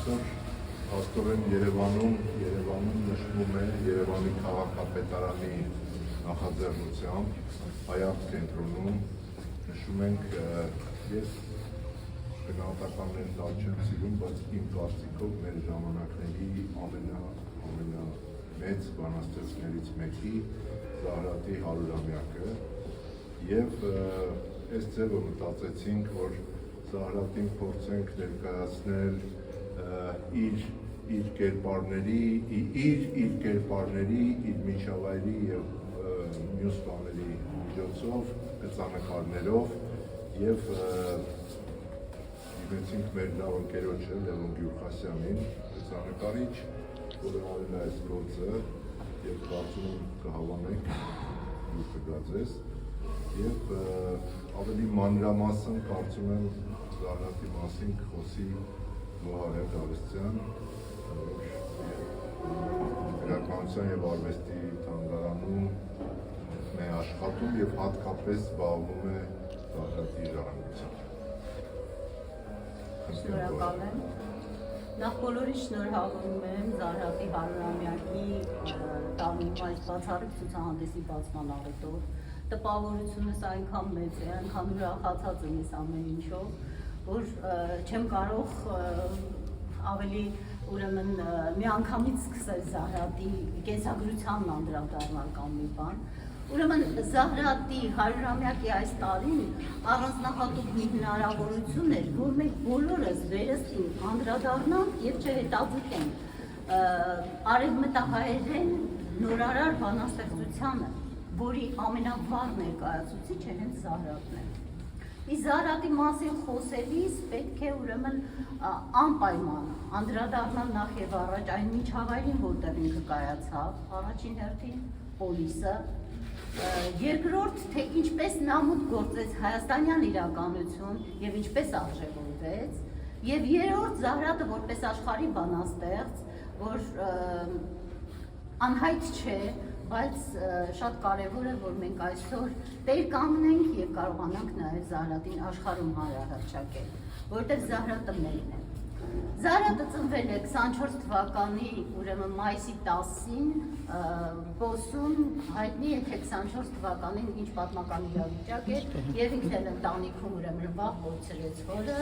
այսօր աստորեն Երևանում նշվում է Երևանի քաղաքապետարանի նախաձեռնությամբ հայարտ կենտրոնում նշում ենք ես գնահատականներ տալ չեմ սիրում, բայց իմ կարծիքով մեր ժամանակների ամենամեծ բանաստեղծներից մեկի Զահրատի 100-ամյակը եւ այս ձևը մտածեցինք, որ Զահրատին փորձենք ներկայացնել իր կերպարների, իր միջավայրի եւ մյուս բաների միջոցով, գծանկարներով եւ դիմեցինք մեր լավ ընկերոջը Լևոն Գյուլխասյանին, գծանկարիչ, որը արել է այս գործը եւ կարծում եմ կհավանեք ու կգածես եւ ավելի մանրամասն կարծում եմ Զահրատի մասին կխոսի Վահագն Գալստյան, գրականության եւ արվեստի թանգարանում է աշխատում եւ հատկապես զբաղվում է Զահրատի ժառանգությամբ։ Շնորհակալ եմ։ Նախ բոլորի շնորհավորում եմ Զահրատի 100-ամյակի տարին այս բացառիկ ցուցահանդեսի բացման աղետով։ Տպավորությունս այնքան մեծ է, այնքան ուրախացած եմ այս ամեն ինչով, որ չեմ կարող ավելի ուրեմն մի անգամից սկսել Զահրատի կենսագրությանն անդրադառնալ կամ մի բան։ Ուրեմն Զահրատի 100-ամյակի այս տարին առանձնահատուկ մի հնարավորություն էր, որ մենք բոլորս վերստին անդրադառնանք եւ չհետաձգենք արևմտահայերեն նորարար բանաստեղծությանը, որի ամենավառ ներկայացուցիչը հենց Զահրատն է։ Իսկ Զահրատի մասին խոսելիս պետք է ուրեմն անպայման անդրադառնալ նախ եւ առաջ այն միջավայրին, որտեղ ինքը կայացավ, առաջին հերթին Պոլիսը, երկրորդ, թե ինչպես նա մուտք գործեց հայաստանյան իրականություն եւ ինչպես արժևորվեց, եւ երրորդ Զահրատը որպես աշխարհի բանաստեղծ, որ անհայտ չէ, բայց շատ կարևոր է, որ մենք այսօր տեր կանգնենք եւ կարողանանք նաեւ Զահրատին աշխարհում հանրահռչակել, որովհետեւ Զահրատը մերն է։ Զահրատը ծնվել է 24 թվականի ուրեմն մայիսի 10-ին Բոսում, հայտնի է թե 24 թվականին ինչ պատմական իրավիճակ էր եւ ինքն էլ ընտանիքում ուրեմն վաղ կորցրեց հորը,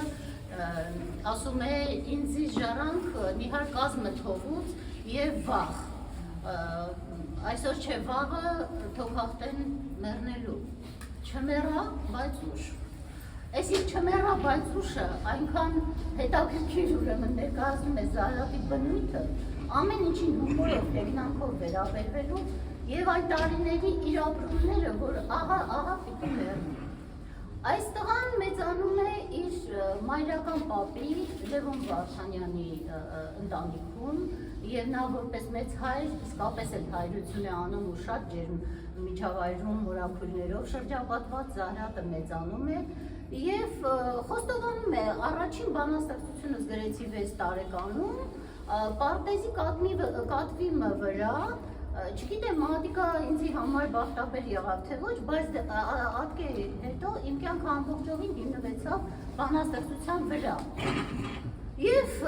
ասում է ինձ ժառանգ նիհար կազմը թողուց եւ վաղ այսօր չէ վաղը թող հաղթեն մեռնելու, չմեռա, բայց ուշ։ Այս իր չմեռա, բայց ուշը այնքան հետաքրքիր ուրեմն ներկայացնում է Զահրատի բնույթը, ամեն ինչին հումորով, հեգնանքով վերաբերվելու եւ այն տարիների իր ապրումները, որ ահա պիտի մեռնի։ Այս տղան մեծանում է իր մայրական պապի Լևոն Վարդանյանի ընտանիքում եւ նա որպես մեծ հայր իսկապես էլ հայրություն է անում ու շատ ջերմ միջավայրում մորաքույրներով շրջապատված Զահրատը մեծանում է եւ խոստովանում է առաջին բանաստեղծությունս գրեցի 6 տարեկանում պարտեզի կատվի վրա չգիտեմ, մահատիկա ինձի համար բախտաբեր եղավ թե ոչ, բայց ատկե հետո իմ կյանքը ամբողջովին հիմնվեցավ բանաստեղծության վրա։ Եվ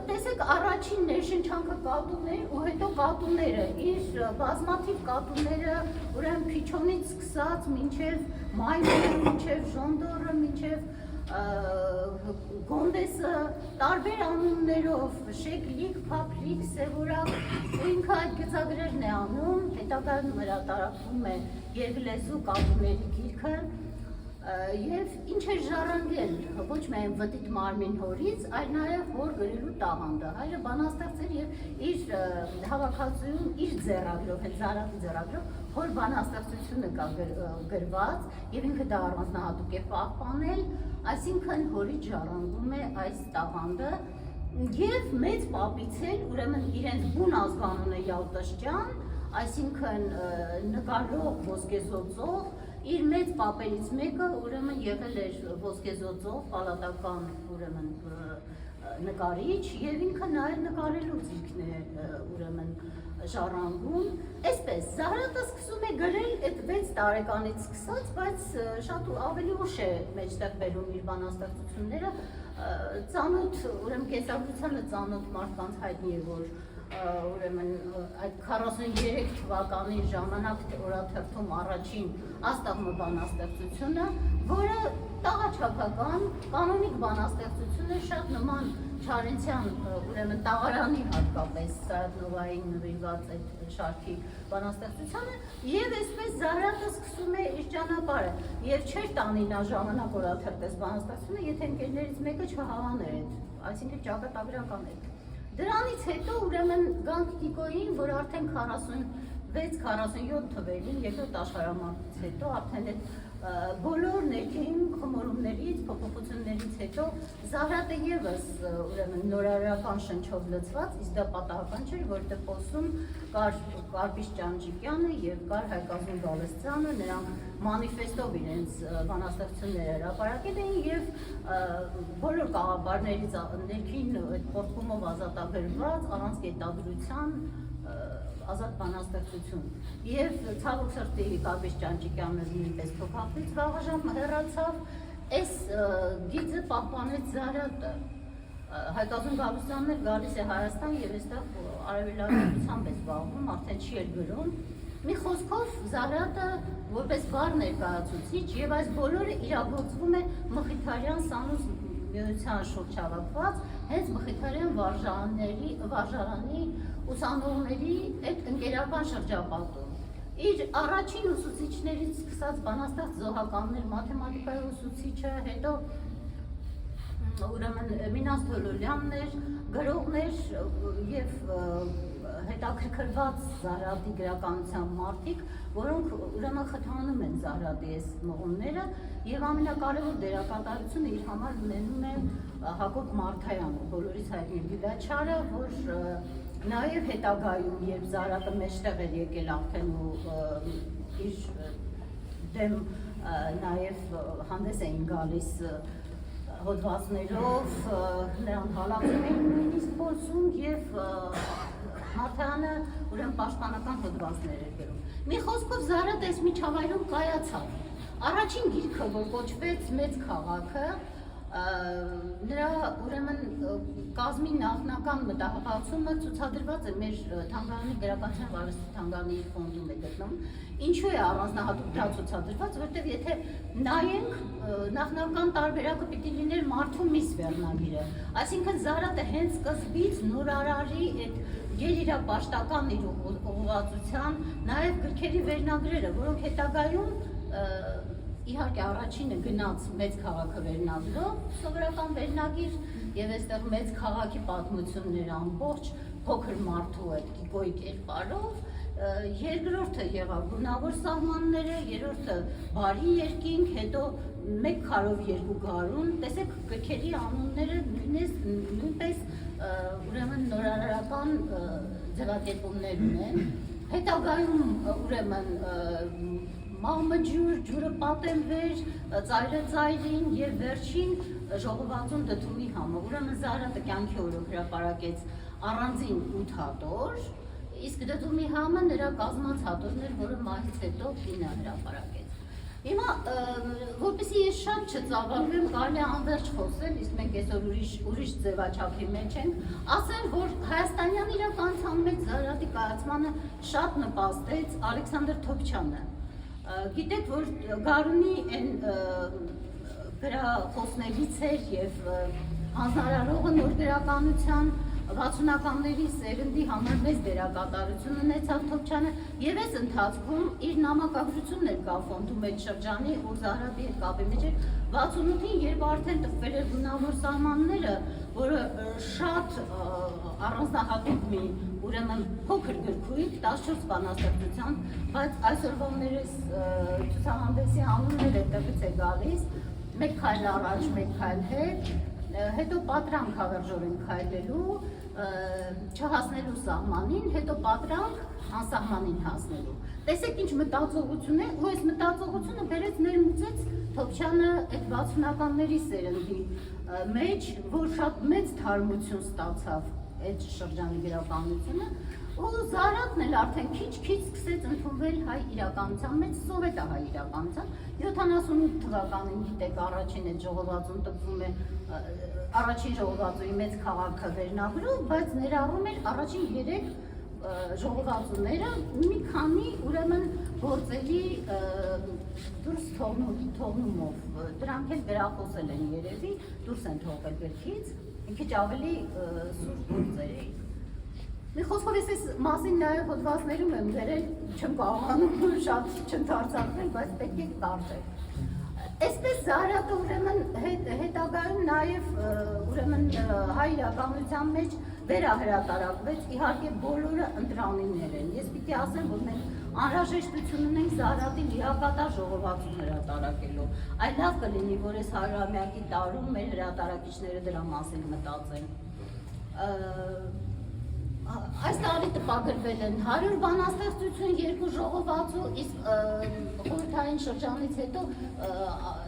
տեսեք առաջին ներշնչանքը կատուներ ու հետո կատուները, իր բազմաթիվ կատուները ուրեմն Փիչոնից սկսած մինչև Մայրը, մինչև Ժոնդորը, մինչև Գոնդեսը տարբեր անուններով, շեկլիկ, փափլիկ, սևորակ, ու ինքը այդ գծագրերն է անում, հետագայում հրատարակվում է երկլեզու կատուների գիրքը եւ ինչ է ժառանգել ոչ միայն վտիտ մարմին հորից, այլ նաեւ հոր գրելու տաղանդը։ Հայրը բանաստեղծ էր եւ իր հավաքածուում իր ձեռագրով, հենց Զահրատի ձեռագրով հոր բանաստեղծությունը կա գրված եւ ինքը դա առանձնահատուկ է պահպանել, այսինքն հորից ժառանգում է այս տաղանդը եւ մեծ պապից էլ ուրեմն իրենց բուն ազգանունը Յալտաշյան, այսինքն նկարող ոսկեզօծող իր մեծ պապերից մեկը ուրեմն եղել էր ոսկեզօծող, պալատական ուրեմն նկարիչ եւ ինքը նաեւ նկարելու ձիրքն է ուրեմն ժառանգում, այսպես Զահրատը սկսում է գրել այդ 6 տարեկանից սկսած, բայց շատ ավելի ուշ է մեջտեղ բերում իր բանաստեղծությունները, ծանոթ, ուրեմն կենսագրությանը ծանոթ մարդկանց հայտնի է, որ ուրեմն այդ 43 թվականի ժամանակ օրաթերթում առաջին Աստաղմը բանաստեղծությունը, որը տաղաչափական, կանոնիկ բանաստեղծություն է, շատ նման Չարենցյան, ուրեմն տաղարանի հատկապես Սարատնովային նվիրված այդ շարքի բանաստեղծությանը, եւ այսպես Զահրատը սկսում է իր ճանապարհը, եւ չէր տանի նա ժամանակ օրաթերթես բանաստեղծությունը, եթե ընկերներից մեկը չհավաներ այդ, այսինքն ճակատագրական էր։ Դրանից հետո ուրեմն գանք Տիկոյին, որ արդեն 46-47 թվերին, երկրորդ աշխարհամարտից հետո արդեն այդ բոլոր ներքին խմորումներից, փոփոխություններից հետո Զահրատը եւս ուրեմն նորարարական շնչով լցված, իսկ դա պատահական չէր, որտեղ խոսում կար Կարպիշ Ճանճիկյանը եւ կար Հայկազուն Գալստյանը, նրանք մանիֆեստով իրենց բանաստեղծությունները հրապարակել էին եւ բոլոր կաղապարներից ներքին այդ խորտումով ազատագրված առանց գետադրության ազատ բանաստեղծություն եւ ցավոք սրտի Կարպիշ Ճանճիկյանը նույնպես փոխանցից վաղաժամ հեռացավ, այս գիծը պահպանեց Զահրատը։ Հայկազուն Գալստյանն էլ գալիս է Հայաստան եւ այստեղ արևելագիտությամբ է զբաղվում, արդեն չի էլ գրում։ Մի խոսքով Զահրատը որպես բառ ներկայացուցիչ եւ այս բոլորը իրագործվում է Մխիթարյան Սանուս միության շուրջ հավաքված հենց Մխիթարյան վարժարանի ուսանողների այդ ընկերական շրջապատում։ Իր առաջին ուսուցիչներից սկսած բանաստեղծ Զոհականներ, մաթեմատիկայի ուսուցիչը, հետո ուրեմն Մինաս Թոլոլյանն էր, գրողներ եւ հետաքրքրված Զահրատի գրականության մարդիկ, որոնք ուրեմն խթանում են Զահրատի այս մղումները եւ ամենակարևոր դերակատարությունը իր համար ունենում է Հակոբ Մարթայանը, բոլորից հայտնի Բիլաչարը, որ նաեւ հետագայում, երբ Զահրատը մեջտեղ էր եկել արդեն ու իր դեմ նաեւ հանդես էին գալիս հոդվածներով, նրան հալածում էին նույնիսկ փորձում եւ Մարթայանը ուրեմն պաշտպանական հոդվածներ էր գրում։ Մի խոսքով Զահրատը այս միջավայրում կայացավ։ Առաջին գիրքը, որ կոչվեց Մեծ քաղաքը, նրա ուրեմն կազմի նախնական մտահղացումը ցուցադրված է մեր Թանգարանի գրականության վարժի Թանգարանի ֆոնդում է գտնվում։ Ինչու է առանձնահատուկ դա ցուցադրված, որտեղ եթե նայենք նախնական տարբերակը պիտի լիներ Մարդու միս վերնագիրը, այսինքն Զահրատը հենց սկզբից նորարարի այդ գերիրապաշտական իր ուղղվածության, նաև գրքերի վերնագրերը, որոնք հետագայում իհարկե առաջինը գնաց Մեծ քաղաքը վերնագրով, սովորական վերնագիր եւ այստեղ Մեծ քաղաքի պատմությունները ամբողջ փոքր մարդու այդ Տիկոյի կերպարով, երկրորդը եղավ գունավոր սահմանները, երրորդը բարի երկինք, հետո մեկ քարով երկու գարուն, տեսեք գրքերի անունները նույնպես ուրեմն նորարարական ձևակերպումներ ունեն, հետագայում ուրեմն Մամը ջուր, ջուրը պատեմ վեր, ծայրը ծայրին եւ վերջին ժողովածուն դդումի համը, ուրեմն Զահրատը կյանքի օրոք հրապարակեց առանձին 8 հատոր, իսկ դդումի համը նրա կազմած հատորն էր, որը մահից հետո կինը հրապարակեց։ Հիմա, որպեսզի ես շատ չծավալվեմ, կարելի է անվերջ խոսել, իսկ մենք այսօր ուրիշ ձևաչափի մեջ ենք, ասեմ, որ հայաստանյան իրականության մեջ Զահրատի կայացմանը շատ նպաստեց Ալեքսանդր Թոքչյանը։ Գիտեք, որ Գարունի այն գրախոսներից էր եւ հանձնարարողը նոր գրականության 60-ականների սերնդի համար մեծ դերակատարություն ունեցավ Թոքչյանը եւ այս ընթացքում իր նամակագրությունն էր կա ֆոնդում այդ շրջանի ու Զահրատի հետ կապի մեջ էր 68-ին, երբ արդեն տպվել էր գունավոր սահմանները, որը շատ առանձնահատուկ մի ուրեմն փոքր գրքույկ 14 բանաստեղծության, բայց այսօրվա մեր ցուցահանդեսի անունն այդտեղից է գալիս, մեկ քայլ առաջ, մեկ քայլ հետ, հետո պատրանք հավերժորեն քայլելու, չհասնելու սահմանին, հետո պատրանք անսահմանին հասնելու։ Տեսեք ինչ մտածողություն է, ու այս մտածողությունը բերեց ներմուծեց Թոքչյանը այդ 60-ականների սերնդի մեջ, որ շատ մեծ թարմություն ստացավ այդ շրջանի գրականությունը, Ու Զարատն էլ արդեն քիչ-քիչ սկսեց ընդունվել հայ իրականության մեջ, սովետահայ իրականության։ 78 թվականին գիտեք առաջին այդ ժողովածուն տպվում է առաջին ժողովածուի մեծ քաղաքը վերնագրով, բայց ներառում էր առաջին 3 ժողովածուները մի քանի ուրեմն գործերի դուրս թողնումով, դրանք էլ վերախոսել են երևի, դուրս են թողել գրքից, մի քիչ ավելի սուր գործեր էին։ Մի խոսքով ես այս մասին նաև հոդվածներում եմ գրել, չեմ կարողանում շատ չընդարձակվել, բայց պետք է կարդալ։ Այսպես Զարատը ուրեմն հետագայում նաև ուրեմն հայ իրականության մեջ վերահրատարակվեց, իհարկե բոլորը ընտրանիներ են։ Ես պիտի ասեմ, որ մենք անհրաժեշտություն ունենք Զարատի լիակատար ժողովածուն հրատարակելու։ Այլ լավ կլինի, որ այս 100-ամյակի տարում մեր հրատարակիչները դրա մասին մտածեն։ Այս տարի տպագրվել են 100 բանաստեղծություն, 2 ժողովածու, իսկ խորհրդային շրջանից հետո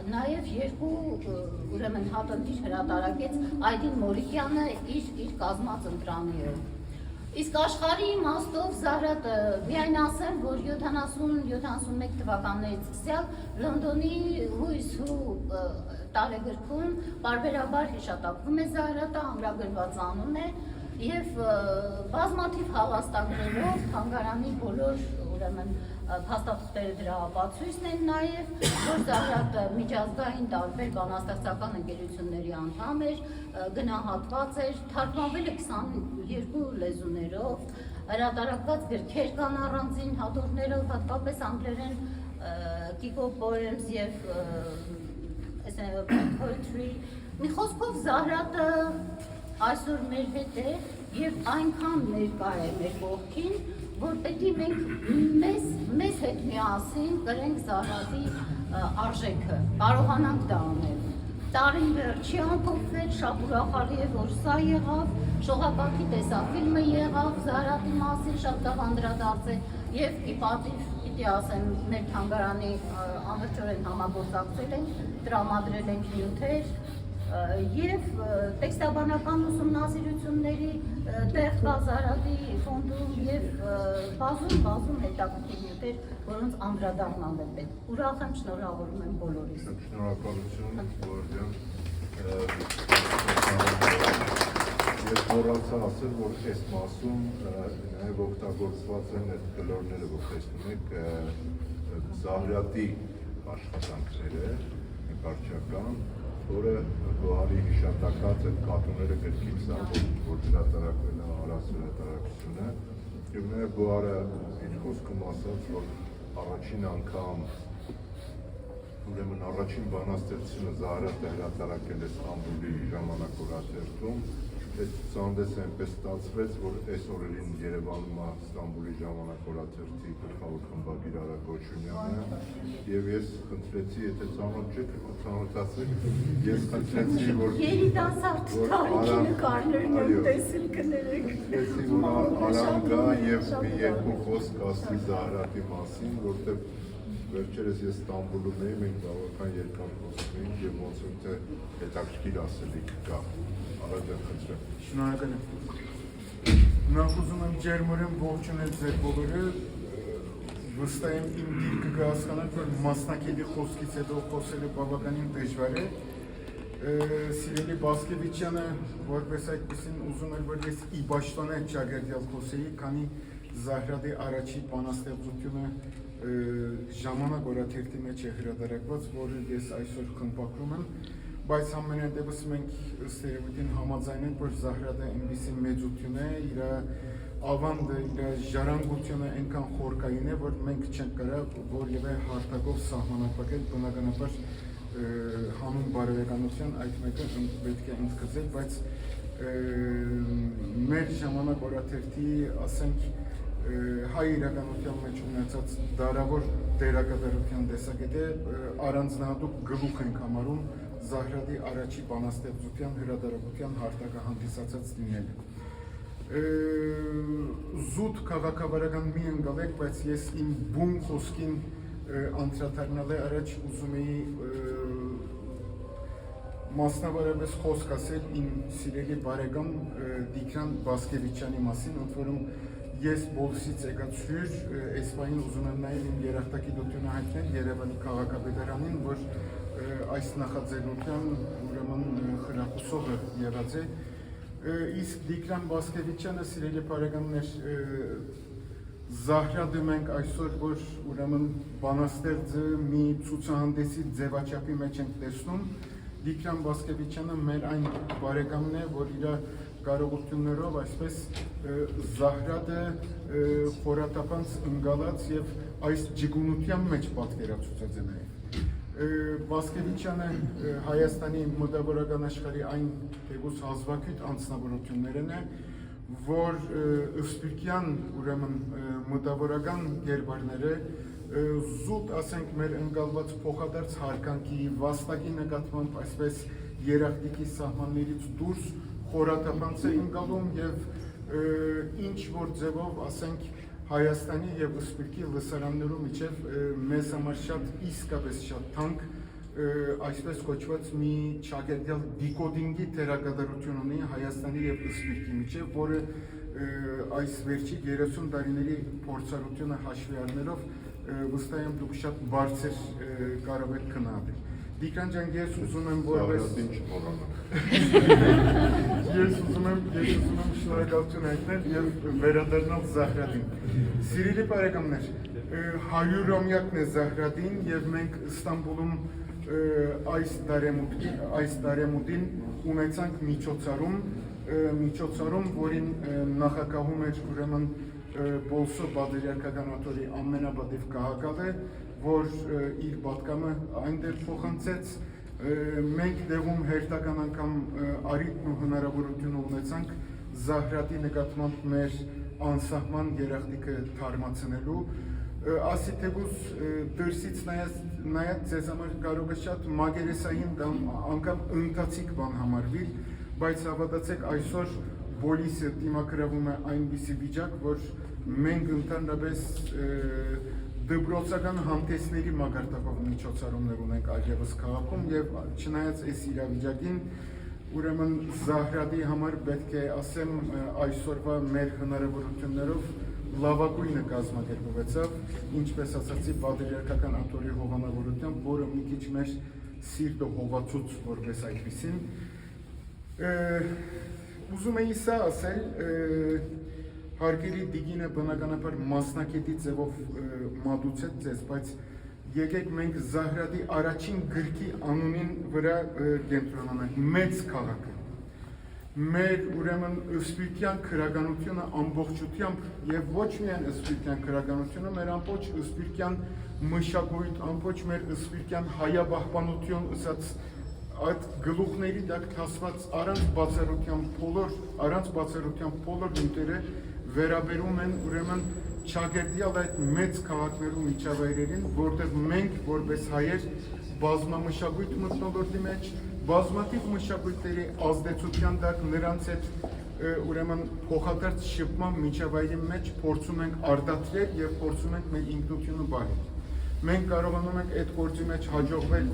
նաև 2 ուրեմն հատընտիր հրատարակեց Այդին Մորիկյանը իր կազմած ընտրանիով։ Իսկ աշխարհի իմաստով Զարատը միայն ասեմ, որ 70-71 թվականներից սկսյալ Լոնդոնի հույսու տարեգրքում պարբերաբար հիշատակվում է Զարատը, ամրագրված անուն է և բազմաթիվ հավաստագրերով թանգարանի բոլոր ուրեմն փաստաթղթերը դրա ապացույցն են նաև, որ Զարատը միջազգային տարբեր բանաստեղծական ընկերությունների անդամ էր, գնահատված էր, թարգմանվել է 22 լեզուներով, հրատարակված գրքեր կան առանձին հատորներով, հատկապես անգլերեն Kiko Poems և Poetry։ Մի խոսքով Զարատը այսօր մեր հետ է և այնքան ներկա է մեր կողքին, որ պետք է մենք մեզ հետ միասին կրենք Զարատի արժեքը, կարողանանք դա անել։ Տարին վեր չի ամփոփվել, շատ ուրախալի է, որ սա եղավ, Շողակաթի տեսաֆիլմը եղավ Զարատի մասին, շատ լավ անդրադարձ է և ի պատիվ պիտի ասեմ մեր թանգարանի ամբողջորեն համագործակցել ենք, տրամադրել ենք նյութեր և տեքստաբանական ուսումնասիրությունների տեղ կա Զարատի ֆոնդում և բազում հետաքրքիր նյութեր, որոնց անդրադառնալ է պետք։ Ուրախ եմ, շնորհավորում եմ բոլորիս։ Շնորհակալություն, Գորգյան։ Ես մոռացա ասել, որ այս մասում նաև օգտագործված են այդ գլորները, որ տեսնում եք Զարատի աշխատանքները, նկարչական, որը գոհարի հիշատակած այդ կատուները գրքից է, որ հրատարակվել է Արաս հրատարակությունը, և նաև գոհարը իր խոսքում ասաց, որ առաջին անգամ ուրեմն առաջին բանաստեղծությունը Զարատը հրատարակել է Ստամբուլի ժամանակ օրաթերթում, այս ցուցահանդեսը այնպես ստացվեց, որ այս օրերին Երևանում է Ստամբուլի ժամանակ օրաթերթի գլխավոր խմբագիր Արա Գոչունյանը, եւ ես խնդրեցի, եթե ծանոթ չեք, ծանոթացեք, ես խնդրեցի, որ երիտասարդ տարիքի նկարներն եմ տեսել կներեք, խնդրեցի, որ Արան գա եւ մի երկու խոսք ասի Զարատի մասին, որտեղ վերջերս ես Ստամբուլում էի, մենք բավական երկար խոսում էինք եւ ոնց որ թե հետաքրքիր ասելիք կա։ Արաջան խնդրեմ։ Շնորհակալ եմ։ Նախ ուզում եմ ջերմորեն ողջունել ձեր բոլորը, վստահ եմ իմ դիրքը կհասկանաք, որ մասնակետի խոսքից հետո խոսելը բավականին դժվար է։ Սիրելի Բասկևիչյանը որպես այդպեսին ուզում էր, որ ես ի պաշտոնե ճագերտյալ խոսեի, քանի Զարատի առաջի բանաստեղծությունը ժամանակ օրաթերթի մեջ է հրատարակված, որը ես այսօր խմբագրում եմ, բայց ամենատեղս մենք ըստ երևույթին համաձայն ենք, որ Զարատը այնպիսի մեծություն է, իր ավանդը, իր ժառանգությունը այնքան խորքային է, որ մենք չենք կարող որևէ հարթակով սահմանափակել, բնականաբար հանուն բարոյականության այդ մեկը պետք է ընդգծել, բայց մեր ժամանակ օրաթերթի, ասենք, հայ իրականության մեջ ունեցած դարավոր դերակատարության տեսակետ է, առանձնահատուկ գլուխ ենք համարում Զարատի առաջի բանաստեղծության հրատարակության հարթակը հանդիսացած լինելը։ Զուտ քաղաքավարական մի ընկալեք, բայց ես իմ բուն խոսքին անդրադառնալ առաջ ուզում էի մասնավորապես խոսք ասել իմ սիրելի բարեկամ Տիգրան Բասկևիչյանի մասին, ընդ որում ես բոլսից եկած հյուր, այս պահին ուզում եմ նաև իմ երախտագիտությունը հայտնել Երևանի քաղաքապետարանին, որ այս նախաձեռնության ուրեմն խրախուսողը եղած է։ Իսկ Տիգրան Բասկևիչյանը, սիրելի բարեկամներ, զահրադում ենք այսօր, որ ուրեմն բանաստեղծը մի ցուցահանդեսի ձևաչափի մեջ ենք տեսնում։ Տիգրան Բասկևիչյանը մեր այն բարեկամն է, որ իր կարողություններով այսպես զահրադը խորատապանց ընկալած եւ այս ջգունության մեջ պատկերացուցած է նաև։ Բասկևիչյանը Հայաստանի մտավորական աշխարհի այն թեգուս հազվագյուտ անձնավորություններն է, որ ըսպիրկյան ուրեմն մտավորական գերբարները զուտ ասենք մեր ընկալված փոխադարձ հարկանքի վաստակի նկատմամբ այսպես երախտիկի սահմաններից դուրս խորատապանց է ընկալում եւ ինչ որ ձևով ասենք Հայաստանի եւ ըսպիրկի լսարաններում միջև մեզ համար շատ իսկապես շատ թանկ այսպես կոչված մի ճակերտյալ դիկոդինգի թերակատարություն ունի Հայաստանի եւ ըսպիրկի միջև, որը այս վերջի 30 տարիների փորձառությունը հաշվի առնելով վստահ եմ դուք շատ բարձր կարող եք քննադատել։ Տիգրան ջան, ես ուզում եմ որպես ես ուզում եմ շնորհակալություն հայտնել եւ վերադառնալ Զահրադին։ Սիրելի բարեկամներ, 100-ամյակն է Զահրադին եւ մենք Ստամբուլում այս տարեմուտին ունեցանք միջոցառում, որին նախագահում էր ուրեմն Բոլսո Բادرյակական աթոռի ամենաբադիվ քաղաքավե, որ իր պատկամը այնտեղ փոխանցեց, մենք դեղում հերթական անգամ առիթն ու հնարավորությունը ունեցանք Զահրադի նկատմամբ մեր անսահման երախտիկը թարմացնելու, ասի թեգուս դրսից նայած ձեզ համար կարող է շատ մագերեսային կամ անգամ ընթացիկ բան համարվի, բայց հավատացեք այսօր բոլիսը դիմակրավում է այնպիսի վիճակ, որ մենք ընդհանրապես դպրոցական հանդեսների մակարդակով միջոցառումներ ունենք այլևս քաղաքում եւ չնայած այս իրավիճակին ուրեմն Զահրադի համար պետք է ասեմ այսօրվա մեր հնարավորություններով լավագույնը կազմակերպվեցավ, ինչպես ասացի Բادرյակական աթոռի հովանավորությամբ, որը մի քիչ մեր սիրտը հովացուց որպես այդպիսին։ Ուզում էի սա ասել, հարգելի Տիգինը բնականաբար մասնակետի ձևով մատուցեց ձեզ, բայց եկեք մենք Զահրադի առաջին գրքի անունին վրա կենտրոնանանք, մեծ քաղաքը։ Մեր ուրեմն ըսպիրկյան քրագանությունը ամբողջությամբ եւ ոչ միայն ըսպիրկյան քրագանությունը, մեր ամբողջ ըսպիրկյան մշակույթ, ամբողջ մեր ըսպիրկյան հայաբահբանություն, ըսած այդ գլուխների տակ թասված առանց բացառության բոլոր նյութերը վերաբերում են ուրեմն ճակերտյալ այդ մեծ քաղաքներու միջավայրերին, որտեղ մենք որպես հայեր բազմամշակույթ մթնոլորտի մեջ, բազմաթիվ մշակույթների ազդեցության տակ նրանց հետ ուրեմն փոխադարձ շփման միջավայրի մեջ փորձում ենք արդատրել եւ փորձում ենք մեր ինքնությունը բարել։ Մենք կարողանում ենք այդ գործի մեջ հաջողվել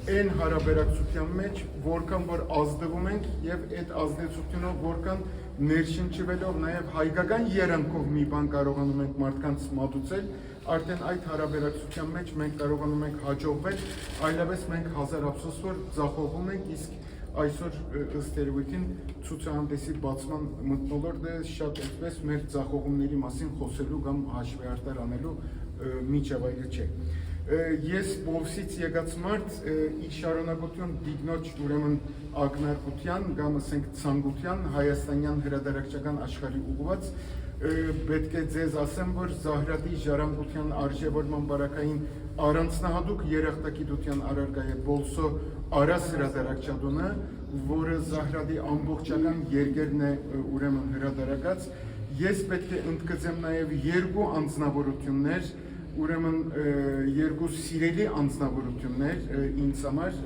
այն հարաբերակցության մեջ, որքան որ ազդվում ենք եւ այդ ազդեցությունով որքան ներշնչվելով նաեւ հայկական երանգով մի բան կարողանում ենք մարդկանց մատուցել, արդեն այդ հարաբերակցության մեջ մենք կարողանում ենք հաջողվել, այլևս մենք հազար ափսոս որ ձախողում ենք, իսկ այսօր ըստ երևույթին ցուցահանդեսի բացման մթնոլորտը շատ այսպես մեր ձախողումների մասին խոսելու կամ հաշվի արտար անելու միջավայրը չէ։ Ես Բոլսից եկած մարդ ի շարունակություն դիգնոջ ուրեմն ակնարկության կամ ասենք ցանկության հայաստանյան հրադարակչական աշխարհի ուղղված պետք է ձեզ ասեմ, որ Զահրադի ժառանգության արժևորման բարակային առանձնահատուկ երախտագիտության առարկա է Բոլսո Արաս հրադարակչատունը, որը Զահրադի ամբողջական երկերն է ուրեմն հրադարակած։ Ես պետք է ընդգծեմ նաև երկու անձնավորություններ, ուրեմն երկու սիրելի անձնավորություններ ինձ համար,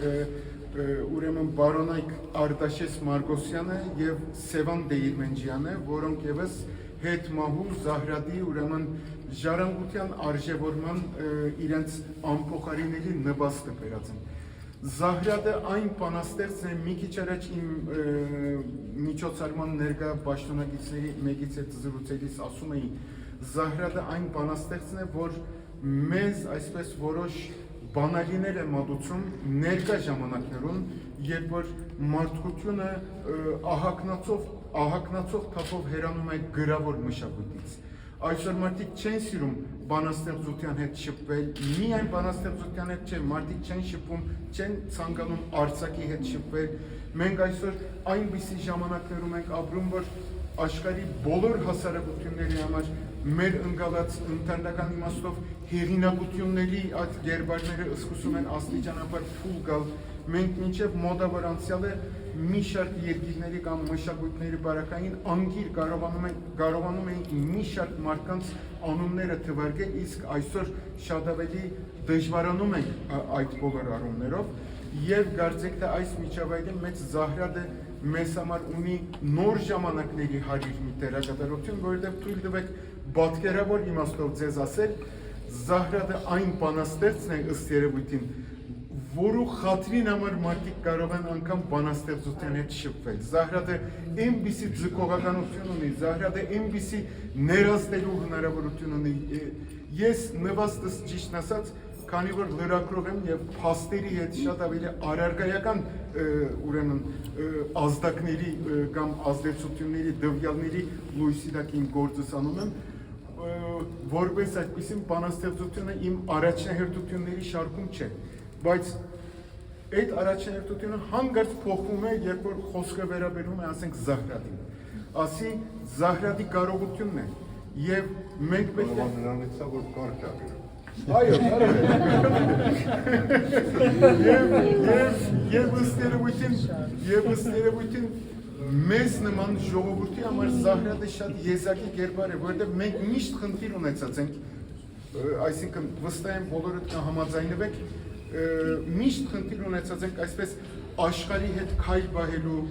ուրեմն բարոնայք Արտաշես Մարգոսյանը եւ Սևան Դեիրմենջյանը, որոնք եւս հետմահու Զահրադի ուրեմն ժառանգության արժևորման իրենց անփոխարինելի նպաստը բերած են։ Զահրադը այն բանաստեղծն է, մի քիչ առաջ իմ միջոցառման ներկա պաշտոնագետների մեկից հետ զրուցելիս ասում էի, Զահրադը այն բանաստեղծն է, որ մեզ այսպես որոշ բանալիներ է մատուցում ներկա ժամանակներում, երբ որ մարդկությունը ահագնացող թափով հեռանում է գրավոր մշակույթից։ Այսօր մարդիկ չեն սիրում բանաստեղծության հետ շփվել, միայն բանաստեղծության հետ չէ, մարդիկ չեն շփվում, չեն ցանկանում արձակի հետ շփվել։ Մենք այսօր այնպիսի ժամանակներում ենք ապրում, որ աշխարհի բոլոր հասարակությունների համար մեր ընկալած ընտանեկան իմաստով հեղինակությունների այդ գերբարները սկսում են աստիճանաբար փուլ գալ։ Մենք մինչև մոտավոր անցյալը մի շարք երկիրների կամ մշակույթների բարակային անգիր կարողանում ենք մի շարք մարդկանց անունները թվարկել, իսկ այսօր շատ ավելի դժվարանում ենք այդ բոլոր առումներով եւ կարծեք թե այս միջավայրը մեծ Զահրադը մեզ համար ունի նոր ժամանակների հարիր մի դերակատարություն, որովհետեւ թույլ տվեք պատկերավոր իմաստով ձեզ ասել, Զահրադը այն բանաստեղծն է ըստ երևույթին, որու խաթրին համար մարդիկ կարող են անգամ բանաստեղծության հետ շփվել։ Զահրադը այնպիսի ձգողականություն ունի, Զահրադը այնպիսի ներազդելու հնարավորություն ունի։ Ես նվաստս ճիշտ ասած, քանի որ լրագրող եմ եւ փաստերի հետ շատ ավելի առարգայական ուրեմն ազդակների կամ ազդեցությունների դվյալների լույսի տակ իմ գործս անում եմ, որպես այդպիսին բանաստեղծությունը իմ առաջնահերթությունների շարքում չէ, բայց այդ առաջնահերթությունը հանգարց փոխվում է, երբ որ խոսքը վերաբերում է, ասենք, Զահրադին, ասի Զահրադի կարողությունն է, եւ մենք պետք է նրանից է, որ կարգ է գրում։ Այո, եւ ըստ երևույթին մեզ նման ժողովրդի համար Զահրադը շատ եզակի կերպար է, որովհետեւ մենք միշտ խնդիր ունեցած ենք, այսինքն վստահ եմ բոլորդ կհամաձայնվեք, միշտ խնդիր ունեցած ենք այսպես աշխարհի հետ քայլ պահելու,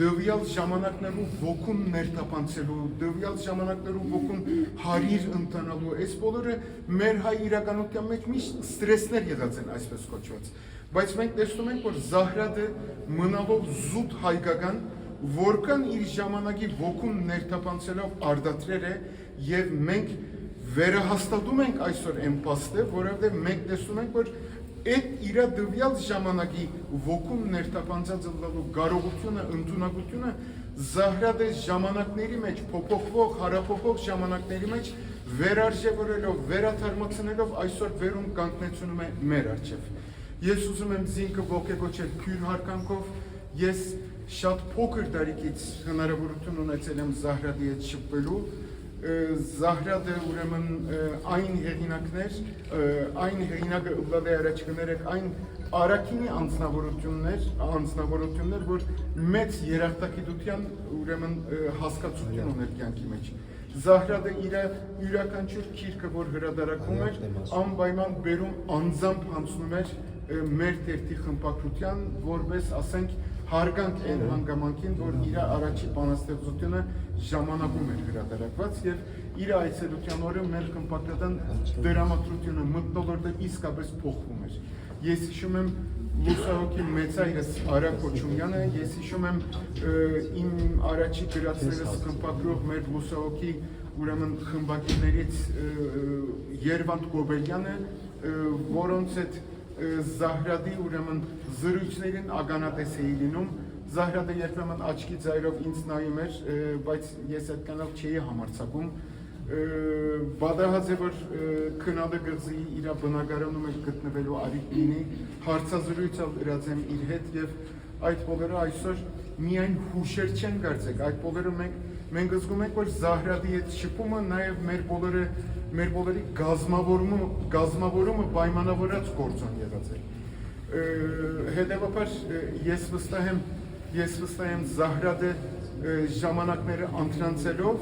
դվյալ ժամանակներու ոգուն ներթափանցելու, դվյալ ժամանակներու ոգուն հարիր ընտանալու, այս բոլորը մեր հայ իրականության մեջ միշտ ստրեսներ եղած են այսպես կոչված, բայց մենք տեսնում ենք, որ Զահրադը մնալով զուտ հայկական, որքան իր ժամանակի ոգուն ներթափանցելով արդատրեր է եւ մենք վերահաստատում ենք այսօր այն փաստը, որովհետեւ մենք տեսնում ենք, որ այդ իր դվյալ ժամանակի ոգուն ներթափանցած ըլլալու կարողությունը, ընդունակությունը Զահրադը ժամանակների մեջ փոփոխվող, հարափոխող ժամանակների մեջ վերարժևորելով, վերաթարմացնելով այսօր վերում կանգնեցնում է մեր առջև։ Ես ուզում եմ զինքը ոգեկոչել քյուր հարկանքով, ես շատ փոքր տարիքից հնարավորություն ունեցել եմ Զահրադի հետ շփվելու, Զահրադը ուրեմն այն հեղինակը ըլլալի առաջ կներեք, այն Արաքինի անձնավորություններ, որ մեծ երախտագիտության ուրեմն հասկացություն ուներ կյանքի մեջ։ Զահրադը իր յուրաքանչյուր քիրքը, որ հրատարակվում էր, անպայման բերում անձամբ հանձնում էր մեր թերթի խմբագրության, որպես ասենք հարգանք այն հանգամանքին, որ իր առաջի բանաստեղծությունը ժամանակում էր հրատարակված եւ իր այցելության օրը մեր խմբագրական դրամատրությունը մթնոլորտը իսկապես փոխվում էր։ Ես հիշում եմ լուսահոգի մեծայրս Արա Քոչումյանը, ես հիշում եմ իմ առաջի գրածներս խմբագրող մեր լուսահոգի ուրեմն խմբագիրներից Երվանդ Գոբելյանը, որոնց հետ Զահրադի ուրեմն զրույցներին ականատես էի լինում, Զահրադը երբեմն աչքի ձայրով ինձ նայում էր, բայց ես այդքանով չէի համարձակում, բադահած է, որ քնալը գղզի իր բնակարանում է գտնվելու արիք լինի, հարցազրույցով ըրած եմ իր հետ եւ այդ բոլորը այսօր միայն հուշեր չեն կարծեք, այդ բոլորը մենք զգում ենք, որ Զահրադի հետ շփումը նաեւ մեր բոլորի գազմավորումը պայմանավորած գործոն եղած է։ Հետևաբար ես վստահ եմ Զահրադը ժամանակները անցնելով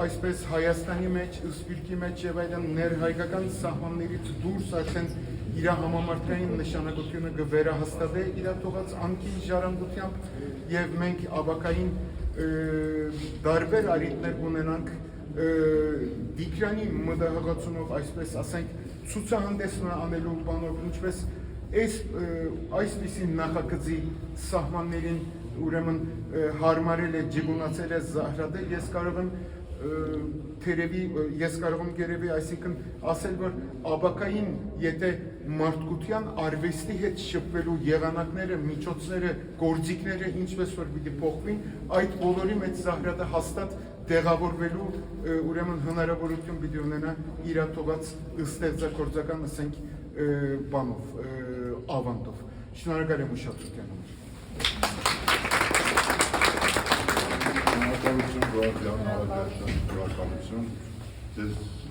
այսպես Հայաստանի մեջ, Սփյուռքի մեջ եւ այլն ներհայկական սահմաններից դուրս արդեն իր համամարտկային նշանակությունը կվերահաստատե իր թողած անքի ժառանգությամբ եւ մենք ավակային դարբեր արիտներ ունենանք Դիկրանի մտահղացումով այսպես ասենք ցուցահանդեսն անելու բանով ինչպես Այսպիսի նախագծի սահմաններին ուրեմն հարմարել է, ջիգունացել է Զահրադը, ես կարող եմ երևի, այսինքն ասել, որ աբակային, եթե մարդկության արվեստի հետ շփվելու եղանակները, միջոցները, գործիքները ինչպես որ պիտի փոխվին, այդ բոլորի մեջ Զահրադը հաստատ տեղավորվելու ուրեմն հնարավորություն պիտի ունենա իր թողած ստեղծագործական, ասենք, բանով, ավանդով։ Շնորհակալ եմ ուշադրության համար։ Շնորհակալություն, Գոհարյան, Նավակաշյան, շնորհակալություն։ Ձեզ